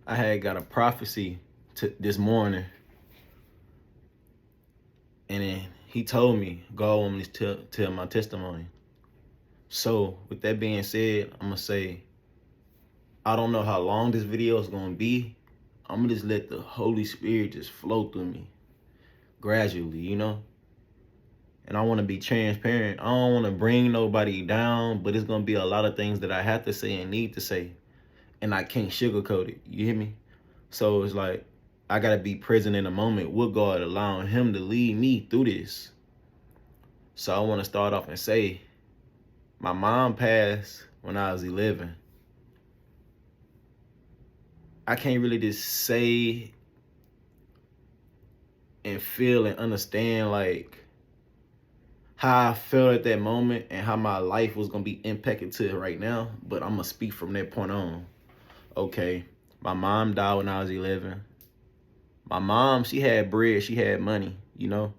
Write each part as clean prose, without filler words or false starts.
I had got a prophecy this morning, and then he told me, God want me to tell my testimony. So with that being said, I'm gonna say, I don't know how long this video is gonna be. I'm gonna just let the Holy Spirit just flow through me gradually, And I want to be transparent. I don't want to bring nobody down, but it's gonna be a lot of things that I have to say and need to say, and I can't sugarcoat it. You hear me? So it's like I gotta be present in the moment with God, allowing Him to lead me through this. So I want to start off and say, my mom passed when I was 11. I can't really just say and feel and understand like how I felt at that moment and how my life was gonna be impacted to right now, but I'm gonna speak from that point on. Okay, my mom died when I was 11. My mom, she had bread, she had money, and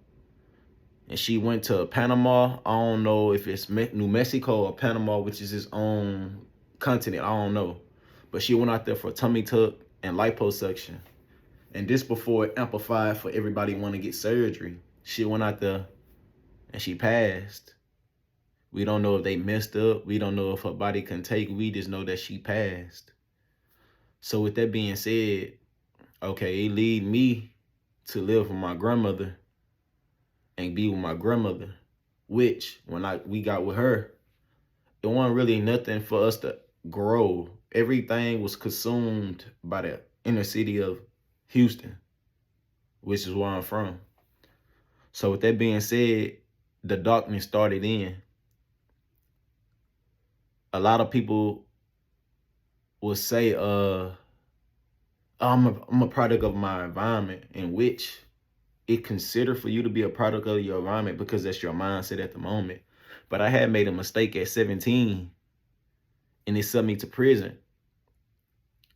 she went to Panama. I don't know if it's New Mexico or Panama, which is its own continent. I don't know, but she went out there for tummy tuck and liposuction. And this before it amplified for everybody want to get surgery. She went out there and she passed. We don't know if they messed up. We don't know if her body can take. We just know that she passed. So with that being said, okay, it lead me to live with my grandmother and be with my grandmother, which when we got with her, it wasn't really nothing for us to grow. Everything was consumed by the inner city of Houston, which is where I'm from. So with that being said, the darkness started in. A lot of people will say, I'm a product of my environment, in which it considered for you to be a product of your environment because that's your mindset at the moment. But I had made a mistake at 17 and it sent me to prison.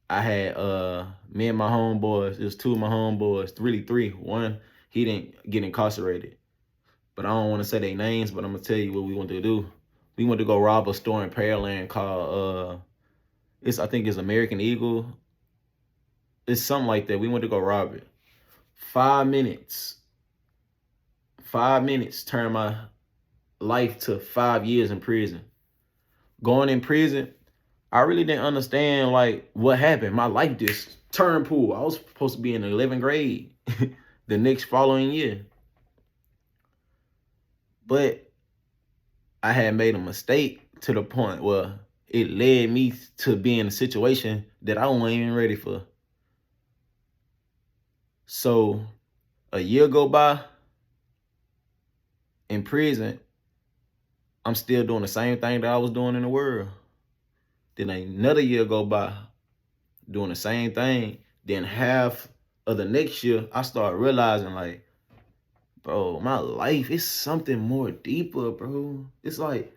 I had me and my homeboys, it was two of my homeboys, really three. One, he didn't get incarcerated. But I don't want to say their names, but I'm gonna tell you what we wanted to do. We went to go rob a store in Pearland called I think it's American Eagle. It's something like that. We went to go rob it. 5 minutes. 5 minutes turned my life to 5 years in prison. Going in prison, I really didn't understand like what happened. My life just turned pool. I was supposed to be in the 11th grade the next following year. But I had made a mistake to the point where it led me to be in a situation that I wasn't even ready for. So a year go by in prison, I'm still doing the same thing that I was doing in the world. Then another year go by doing the same thing. Then half of the next year, I started realizing like, bro, my life is something more deeper, bro. It's like,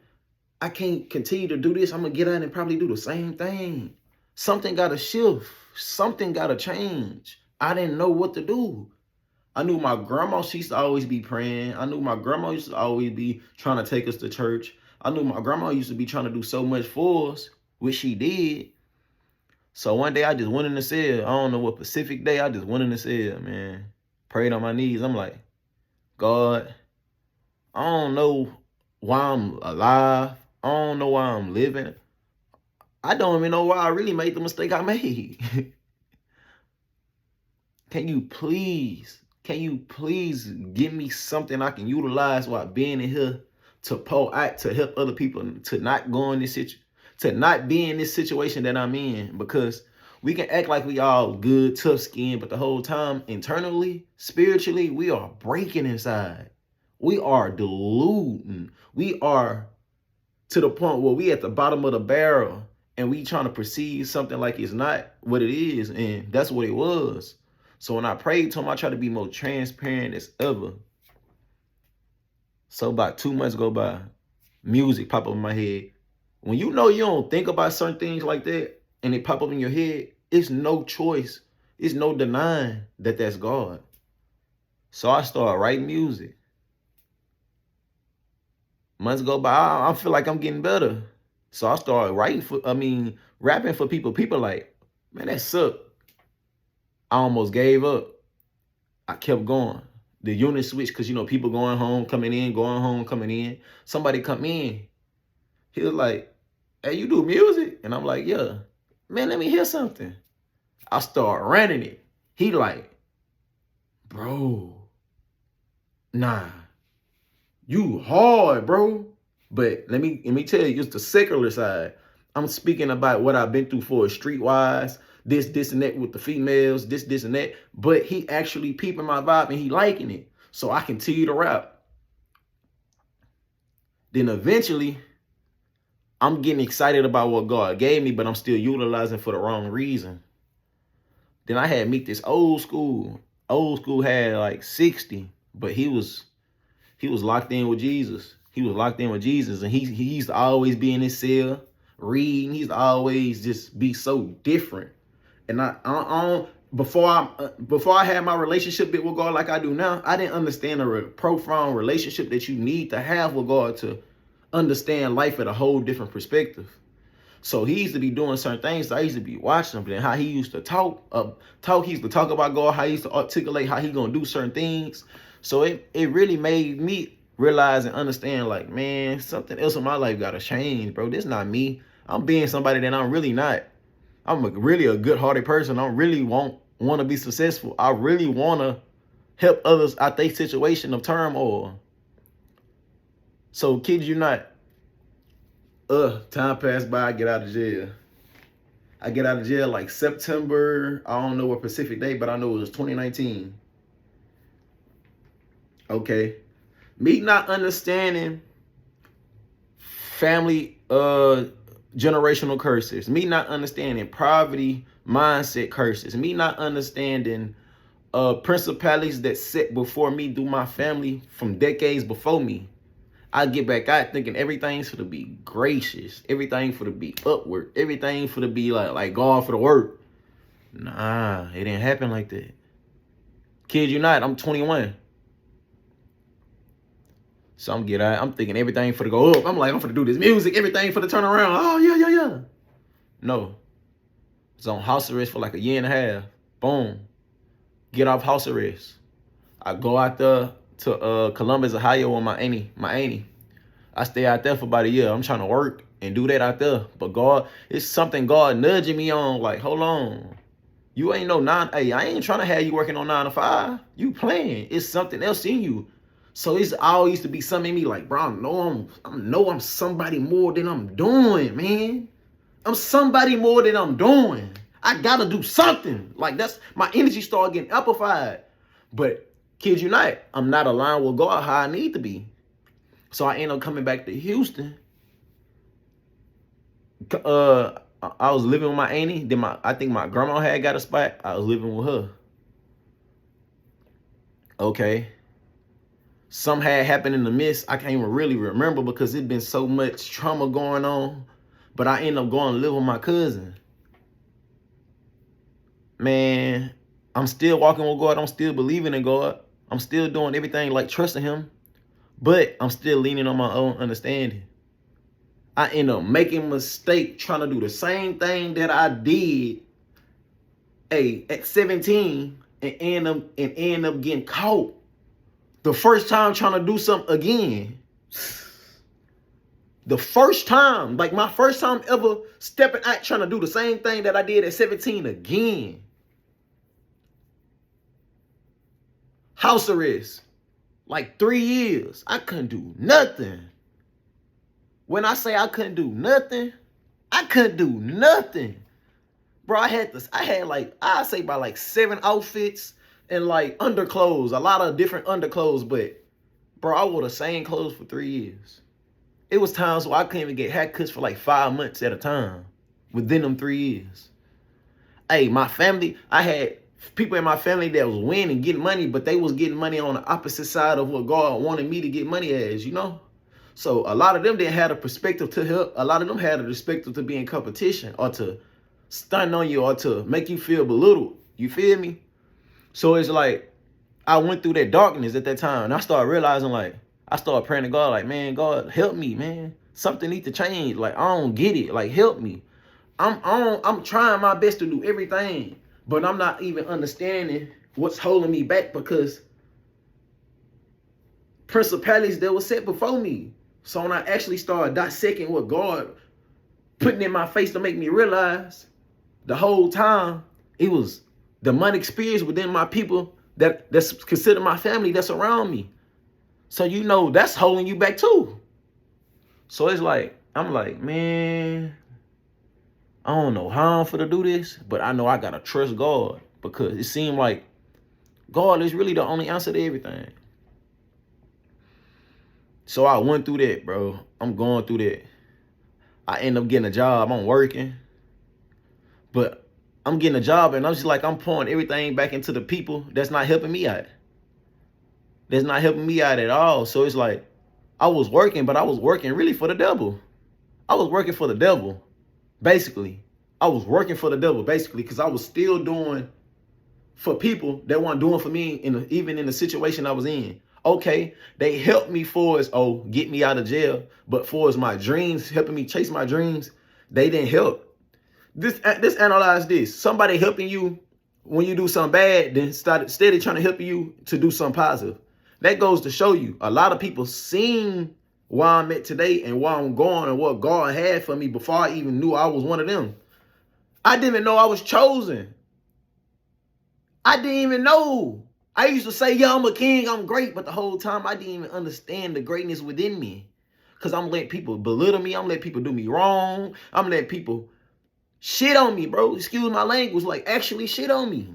I can't continue to do this. I'm going to get out and probably do the same thing. Something got to shift. Something got to change. I didn't know what to do. I knew my grandma, she used to always be praying. I knew my grandma used to always be trying to take us to church. I knew my grandma used to be trying to do so much for us, which she did. So one day I just went in the cell. I don't know what Pacific day. I just went in the cell, man. Prayed on my knees. I'm like, God, I don't know why I'm alive. I don't know why I'm living. I don't even know why I really made the mistake I made. Can you please give me something I can utilize while being in here to pour out, to help other people to not go in this situation, to not be in this situation that I'm in? Because we can act like we all good, tough skin, but the whole time, internally, spiritually, we are breaking inside. We are deluding. We are to the point where we at the bottom of the barrel and we trying to perceive something like it's not what it is. And that's what it was. So when I prayed to him, I tried to be more transparent as ever. So about 2 months go by, music pop up in my head. When you know you don't think about certain things like that and it pop up in your head, it's no choice. It's no denying that that's God. So I started writing music. Months go by, I feel like I'm getting better. So I started rapping for people. People like, man, that sucked. I almost gave up. I kept going. The unit switched because, people going home, coming in, going home, coming in. Somebody come in. He was like, hey, you do music? And I'm like, yeah. Man, let me hear something. I start running it. He like, bro, nah, you hard, bro. But let me tell you, it's the secular side. I'm speaking about what I've been through for streetwise, this, and that with the females, this, and that. But he actually peeping my vibe and he liking it. So I continue to rap. Then eventually, I'm getting excited about what God gave me, but I'm still utilizing for the wrong reason. Then I had meet this old school. Old school had like 60, but he was locked in with Jesus. He was locked in with Jesus, and he used to always be in his cell reading. He used to always just be so different. And before I had my relationship with God like I do now, I didn't understand the profound relationship that you need to have with God to understand life at a whole different perspective. So he used to be doing certain things. So I used to be watching him, and how he used to talk. He used to talk about God, how he used to articulate how he gonna do certain things. So it really made me realize and understand, like, man, something else in my life gotta change, bro. This not me. I'm being somebody that I'm really not. I'm really a good-hearted person. I really want to be successful. I really want to help others out their situation of turmoil. So, kid you not, time passed by, I get out of jail. I get out of jail like September, I don't know what specific day, but I know it was 2019. Okay. Me not understanding family generational curses, me not understanding poverty mindset curses, me not understanding principalities that set before me through my family from decades before me. I get back out thinking everything's for to be gracious, everything for to be upward, everything for to be like God for the work. Nah, it didn't happen like that. Kid you not, I'm 21. So I'm thinking everything for to go up. I'm like, I'm for to do this music, everything for to turn around. Oh, yeah. No. It's on house arrest for like a year and a half. Boom. Get off house arrest. I go out there to Columbus, Ohio with my auntie. I stay out there for about a year. I'm trying to work and do that out there. But God, it's something God nudging me on. Like, hold on. You ain't no hey, I ain't trying to have you working on 9 to 5. You playing. It's something else in you. So it's always to be something in me like, bro, I know I'm somebody more than I'm doing, man. I'm somebody more than I'm doing. I gotta do something. Like, that's my energy start getting amplified. But kid you not, I'm not aligned with God how I need to be. So I end up coming back to Houston. I was living with my auntie. Then I think my grandma had got a spot. I was living with her. Okay. Something had happened in the midst. I can't even really remember because it's been so much trauma going on. But I ended up going to live with my cousin. Man, I'm still walking with God. I'm still believing in God. I'm still doing everything like trusting him. But I'm still leaning on my own understanding. I end up making a mistake trying to do the same thing that I did at 17 and end up getting caught. The first time trying to do something again. The first time, like my first time ever stepping out trying to do the same thing that I did at 17 again. House arrest. Like 3 years. I couldn't do nothing. When I say I couldn't do nothing, I couldn't do nothing. Bro, I had like, I'd say about like 7 outfits and like underclothes, a lot of different underclothes, but bro, I wore the same clothes for 3 years. It was times where I couldn't even get haircuts for like 5 months at a time within them 3 years. Hey, my family, I had people in my family that was winning, getting money, but they was getting money on the opposite side of what God wanted me to get money as, you know? So a lot of them didn't have a perspective to help. A lot of them had a perspective to be in competition or to stun on you or to make you feel belittled. You feel me? So it's like I went through that darkness at that time, and I started realizing, like, I started praying to God, like, man, God, help me, man. Something needs to change. Like, I don't get it. Like, help me. I'm trying my best to do everything, But I'm not even understanding what's holding me back, because principalities that were set before me. So when I actually started dissecting what God putting in my face to make me realize, the whole time it was demonic spirits within my people that's considered my family, that's around me. So that's holding you back too. So it's like, I'm like, man, I don't know how I'm finna do this, but I know I gotta trust God, because it seemed like God is really the only answer to everything. So I went through that, bro. I'm going through that. I end up getting a job. I'm working. But I'm getting a job, and I'm just like, I'm pouring everything back into the people that's not helping me out. That's not helping me out at all. So it's like, I was working, but I was working really for the devil. I was working for the devil, basically. I was working for the devil, basically, because I was still doing for people that weren't doing for me, even in the situation I was in. Okay, they helped me for as, get me out of jail, but for as my dreams, helping me chase my dreams, they didn't help. This analyze this. Somebody helping you when you do something bad, then started steady trying to help you to do something positive. That goes to show you a lot of people seen where I'm at today and where I'm going and what God had for me before I even knew I was one of them. I didn't even know I was chosen. I didn't even know. I used to say, yeah, I'm a king, I'm great, but the whole time I didn't even understand the greatness within me. Because I'm letting people belittle me. I'm letting people do me wrong. I'm letting people shit on me, bro. Excuse my language, like actually shit on me.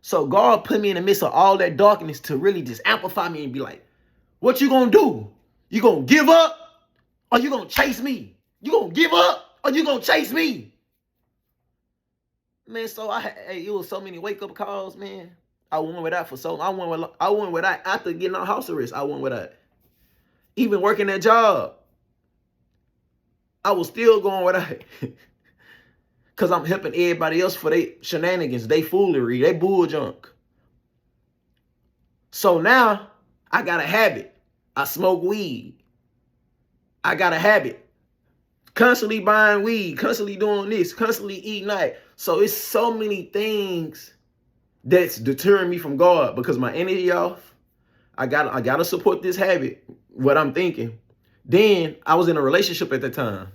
So God put me in the midst of all that darkness to really just amplify me and be like, what you gonna do? You gonna give up or you gonna chase me? You gonna give up or you gonna chase me? Man, so it was so many wake up calls, man. I went without for so long. I went without after getting out house arrest. I went without. Even working that job, I was still going without. Because I'm helping everybody else for their shenanigans, they foolery, they bull junk. So now I got a habit. I smoke weed. I got a habit. Constantly buying weed, constantly doing this, constantly eating that. So it's so many things that's deterring me from God, because my energy off. I gotta support this habit, what I'm thinking. Then I was in a relationship at the time.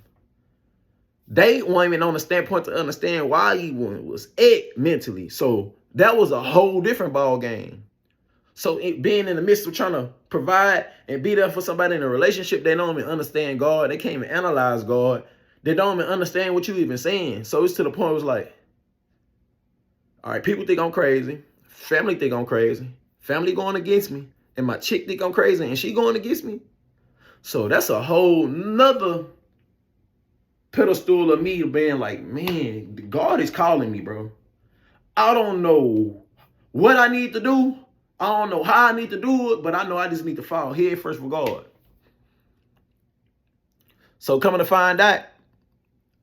They weren't even on the standpoint to understand why he was mentally. So that was a whole different ball game. So being in the midst of trying to provide and be there for somebody in a relationship, they don't even understand God. They can't even analyze God. They don't even understand what you even saying. So it's to the point where it's like, all right, people think I'm crazy. Family think I'm crazy. Family going against me. And my chick think I'm crazy and she going against me. So that's a whole nother pedestal of me being like, man, God is calling me, bro. I don't know what I need to do. I don't know how I need to do it, but I know I just need to fall head first for God. So coming to find out,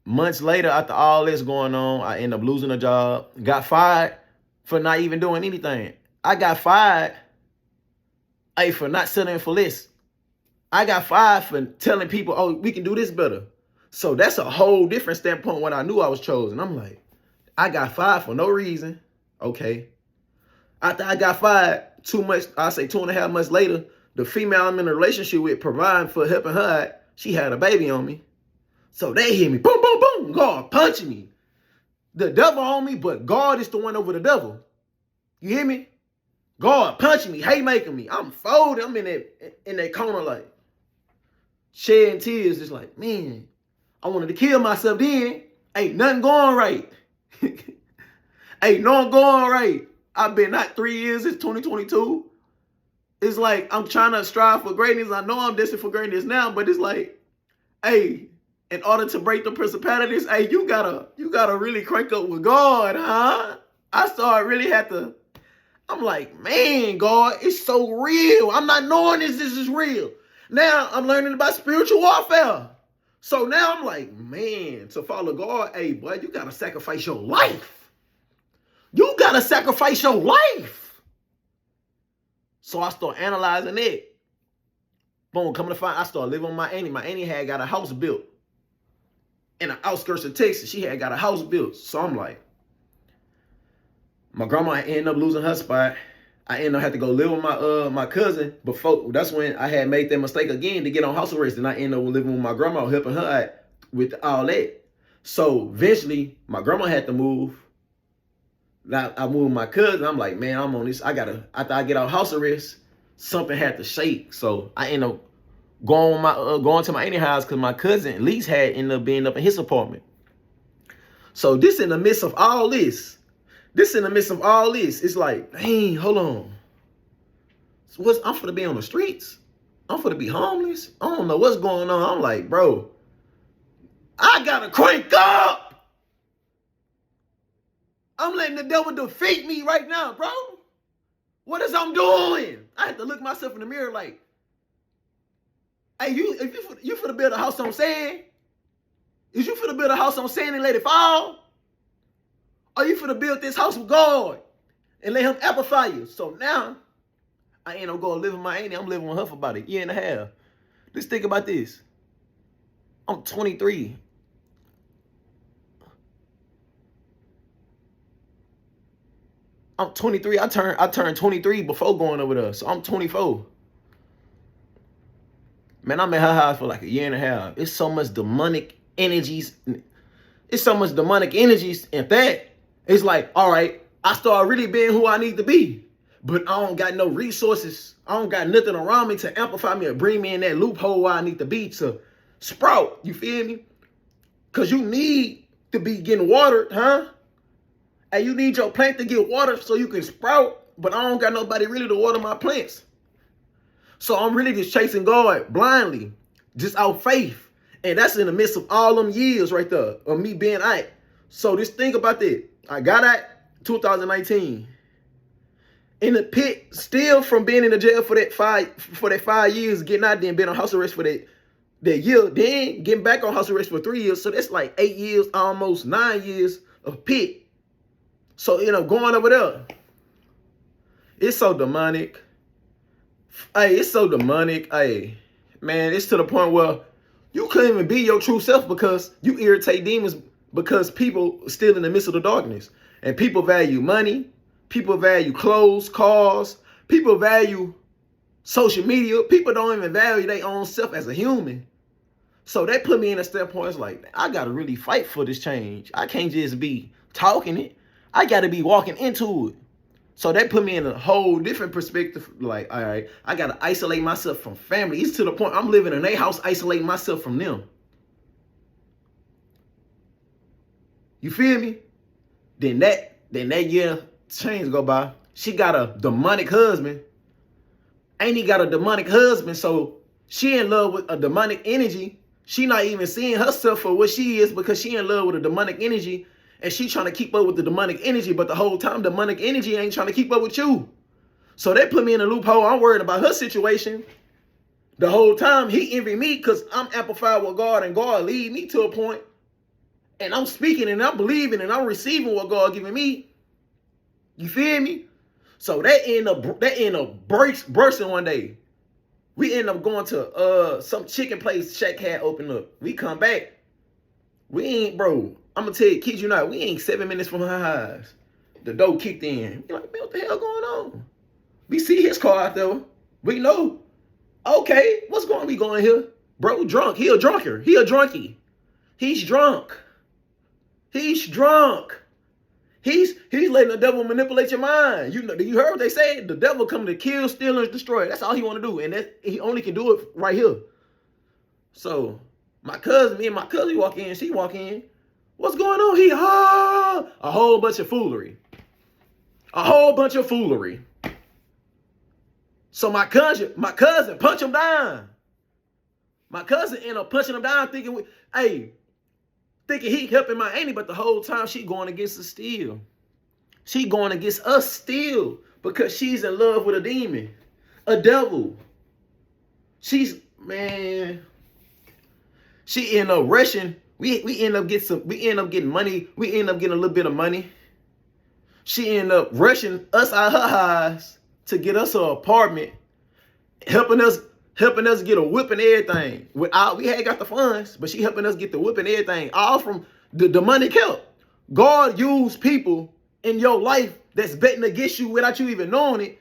months later, after all this going on, I end up losing a job. Got fired for not even doing anything. I got fired for not settling for less. I got fired for telling people, oh, we can do this better. So that's a whole different standpoint when I knew I was chosen. I'm like, I got fired for no reason. Okay. After I got fired, 2.5 months later, the female I'm in a relationship with, providing for helping her, she had a baby on me. So they hit me, boom, boom, boom, God punching me. The devil on me, but God is the one over the devil. You hear me? God punching me, haymaking me. I'm folded. I'm in that corner like shedding tears. Just like, man, I wanted to kill myself then. Ain't nothing going right. Ain't nothing going right. I've been not 3 years. It's 2022. It's like I'm trying to strive for greatness. I know I'm destined for greatness now, but it's like, hey, in order to break the principalities, hey, you gotta really crank up with God, huh? I started really had to. I'm like, man, God, it's so real. I'm not knowing this is real. Now I'm learning about spiritual warfare. So now I'm like, man, to follow God, hey, boy, you got to sacrifice your life. You got to sacrifice your life. So I start analyzing it. Boom, coming to find, I started living with my auntie. My auntie had got a house built in the outskirts of Texas. She had got a house built. So I'm like, My grandma ended up losing her spot. I ended up having to go live with my cousin. Before that's when I had made that mistake again to get on house arrest, and I ended up living with my grandma, helping her out with all that. So eventually, my grandma had to move. Now I moved with my cousin. I'm like, man, I'm on this. After I get out house arrest, something had to shake. So I ended up going to my auntie house because my cousin at least had ended up being up in his apartment. So this in the midst of all this. It's like, dang, hold on. So I'm finna be on the streets. I'm finna be homeless. I don't know what's going on. I'm like, bro, I gotta crank up. I'm letting the devil defeat me right now, bro. What is I'm doing? I had to look myself in the mirror like, hey, if you finna build a house on sand? Is you finna build a house on sand and let it fall? Or you finna build this house with God and let him amplify you? So now, I ain't gonna go live with my auntie. I'm living with her for about a year and a half. Just think about this. I'm 23. I'm 23. I turned 23 before going over there. So I'm 24. Man, I'm at her house for like a year and a half. It's so much demonic energies. It's so much demonic energies in that. It's like, all right, I start really being who I need to be. But I don't got no resources. I don't got nothing around me to amplify me or bring me in that loophole where I need to be to sprout. You feel me? Because you need to be getting watered, huh? And you need your plant to get watered so you can sprout. But I don't got nobody really to water my plants. So I'm really just chasing God blindly, just out faith. And that's in the midst of all them years right there of me being out. So just think about that. I got out 2019. In the pit, still from being in the jail for that 5 years, getting out there and being on house arrest for that year, then getting back on house arrest for 3 years. So that's like 8 years, almost 9 years of pit. So, going over there. It's so demonic. Hey, it's so demonic. Hey, man, it's to the point where you couldn't even be your true self because you irritate demons because people are still in the midst of the darkness. And people value money. People value clothes, cars. People value social media. People don't even value their own self as a human. So that put me in a standpoint. It's like, I got to really fight for this change. I can't just be talking it. I got to be walking into it. So that put me in a whole different perspective. Like, all right, I got to isolate myself from family. It's to the point I'm living in their house, isolating myself from them. You feel me? Then that year change go by. She got a demonic husband. Ain't he got a demonic husband? So she in love with a demonic energy. She not even seeing herself for what she is because she in love with a demonic energy. And she trying to keep up with the demonic energy, but the whole time demonic energy ain't trying to keep up with you. So that put me in a loophole. I'm worried about her situation. The whole time he envy me because I'm amplified with God and God lead me to a point. And I'm speaking and I'm believing and I'm receiving what God giving me. You feel me? So that end up bursting one day. We end up going to some chicken place Shaq had opened up. We come back. We ain't, bro. I'm gonna tell you, kid you not, we ain't 7 minutes from her house. The door kicked in. You're like, man, what the hell going on? We see his car out there. We know. Okay, what's going on? We going here? Bro, drunk. He a drunker. He a drunkie. He's drunk. He's drunk. He's letting the devil manipulate your mind. You heard what they say? The devil coming to kill, steal, and destroy. That's all he want to do. And he only can do it right here. So me and my cousin walk in, she walk in. What's going on? A whole bunch of foolery. A whole bunch of foolery. So my cousin punch him down. My cousin ended up punching him down thinking he helping my auntie, but the whole time she going against us still. She going against us still because she's in love with a demon, a devil. She end up rushing. We end up getting money. We end up getting a little bit of money. She end up rushing us out of her house to get us an apartment, helping us get a whip and everything. We had got the funds, but she helping us get the whip and everything. All from the money help. God used people in your life that's betting against you without you even knowing it.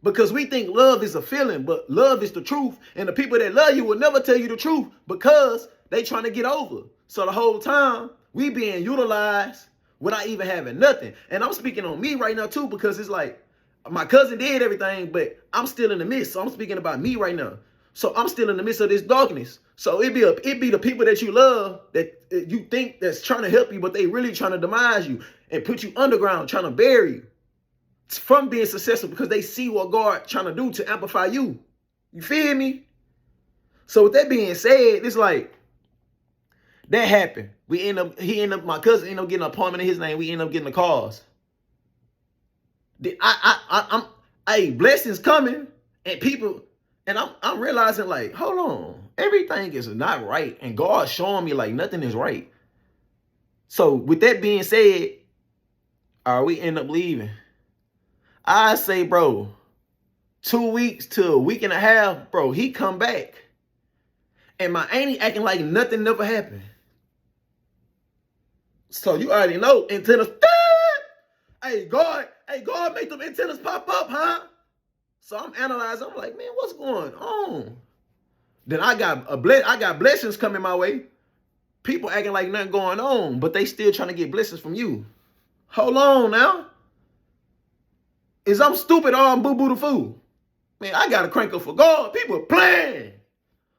Because we think love is a feeling, but love is the truth. And the people that love you will never tell you the truth because they trying to get over. So the whole time, we being utilized without even having nothing. And I'm speaking on me right now too, because it's like, my cousin did everything, but I'm still in the midst. So I'm speaking about me right now. So I'm still in the midst of this darkness. So it be the people that you love that you think that's trying to help you, but they really trying to demise you and put you underground, trying to bury you from being successful because they see what God trying to do to amplify you. You feel me? So with that being said, it's like that happened. My cousin ended up getting an apartment in his name. We ended up getting the cars. Blessings coming and people, and I'm realizing like, hold on, everything is not right, and God's showing me like nothing is right. So with that being said, we end up leaving. I say, bro, 2 weeks to a week and a half, bro, he come back, and my auntie acting like nothing never happened. So you already know antennas. Hey, God make them antennas pop up, huh? So I'm analyzing. I'm like, man, what's going on? Then I got blessings coming my way. People acting like nothing going on, but they still trying to get blessings from you. Hold on now. Is I'm stupid or I'm boo-boo the fool? Man, I got to crank up for God. People are playing.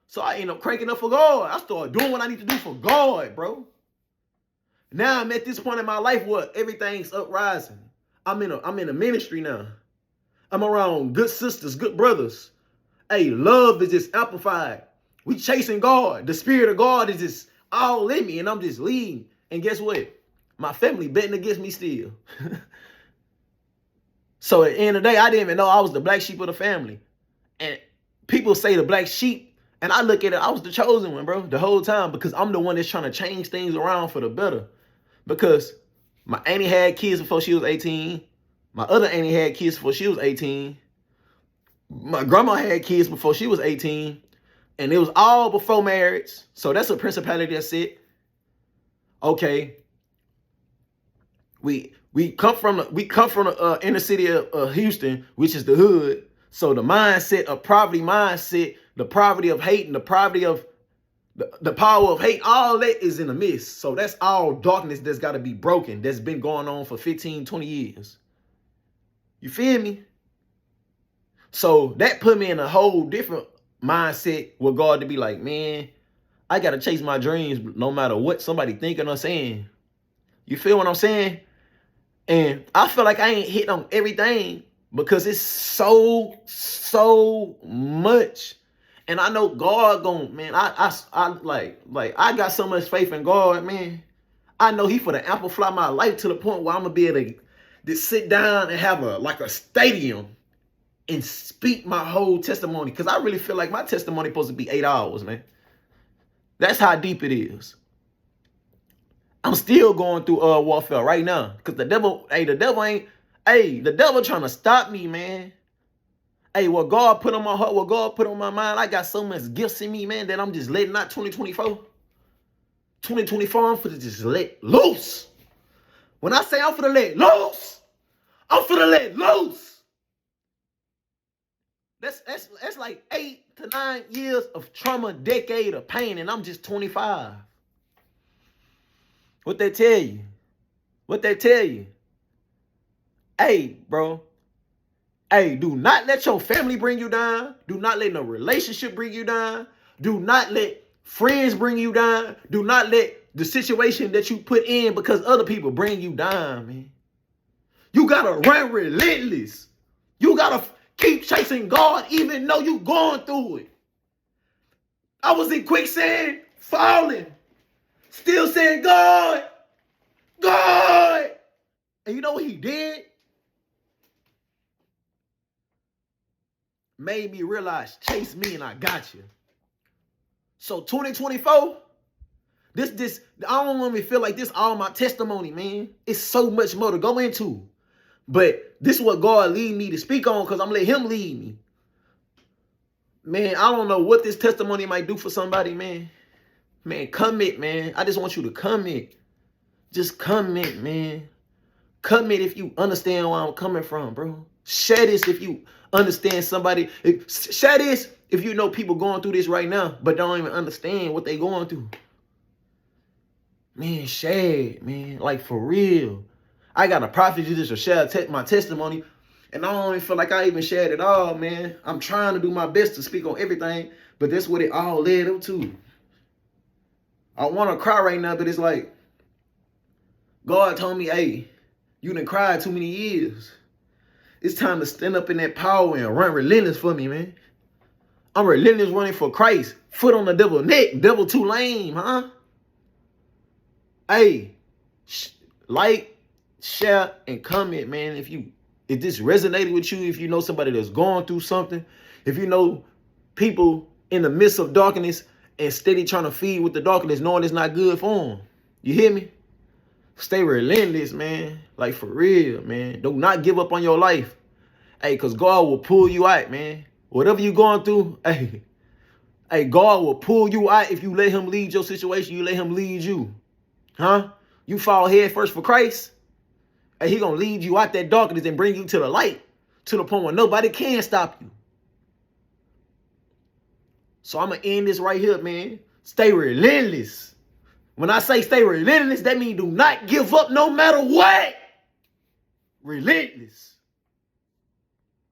So I end up cranking up for God. I start doing what I need to do for God, bro. Now I'm at this point in my life where everything's uprising. I'm in a ministry now. I'm around good sisters, good brothers. Hey, love is just amplified. We chasing God. The spirit of God is just all in me, and I'm just leading. And guess what? My family betting against me still. So at the end of the day, I didn't even know I was the black sheep of the family. And people say the black sheep, and I look at it, I was the chosen one, bro, the whole time, because I'm the one that's trying to change things around for the better. Because my auntie had kids before she was 18. My other auntie had kids before she was 18. My grandma had kids before she was 18. And it was all before marriage. So that's a principality that's it. Okay. We come from the inner city of Houston, which is the hood. So the mindset of poverty the poverty of hate, and the poverty of the power of hate, all that is in the midst. So that's all darkness that's got to be broken. That's been going on for 15, 20 years. You feel me? So that put me in a whole different mindset with God to be like, man, I got to chase my dreams no matter what somebody thinking or saying. You feel what I'm saying? And I feel like I ain't hit on everything because it's so much. And I know God gon', man, I got so much faith in God, man. I know he finna amplify my life to the point where I'm gonna be able to sit down and have a stadium and speak my whole testimony. Cause I really feel like my testimony supposed to be 8 hours, man. That's how deep it is. I'm still going through warfare right now. Cause the devil trying to stop me, man. Hey, what God put on my heart, what God put on my mind, I got so much gifts in me, man, that I'm just letting out 2024. 2024, I'm finna just let loose. When I say I'm finna let loose, I'm finna let loose. That's like 8 to 9 years of trauma, decade of pain, and I'm just 25. What they tell you? What they tell you? Hey, bro. Hey, do not let your family bring you down. Do not let no relationship bring you down. Do not let friends bring you down. Do not let the situation that you put in because other people bring you down, man. You gotta run relentless. You gotta keep chasing God even though you going through it. I was in quicksand, falling, still saying, God. And you know what he did? Made me realize, chase me and I got you. So 2024, this, I don't want me to feel like this all my testimony, man. It's so much more to go into. But this is what God lead me to speak on because I'm letting him lead me. Man, I don't know what this testimony might do for somebody, man. Man, comment, man. I just want you to comment. Just comment, man. Comment if you understand where I'm coming from, bro. Share this if you understand somebody. Share this if you know people going through this right now, but don't even understand what they going through. Man, share it, man. Like, for real. I got a prophet just to share my testimony, and I don't even feel like I even shared it all, man. I'm trying to do my best to speak on everything, but that's what it all led up to. I want to cry right now, but it's like, God told me, hey, you done cried too many years. It's time to stand up in that power and run relentless for me, man. I'm relentless running for Christ. Foot on the devil's neck. Devil too lame, huh? Hey, like, share, and comment, man. If this resonated with you, if you know somebody that's going through something, if you know people in the midst of darkness and steady trying to feed with the darkness, knowing it's not good for them. You hear me? Stay relentless, man. Like, for real, man. Do not give up on your life. Hey, because God will pull you out, man. Whatever you're going through, hey, God will pull you out if you let him lead your situation. You let him lead you. Huh? You fall head first for Christ. Hey, he going to lead you out that darkness and bring you to the light, to the point where nobody can stop you. So I'm going to end this right here, man. Stay relentless. When I say stay relentless, that means do not give up no matter what. Relentless.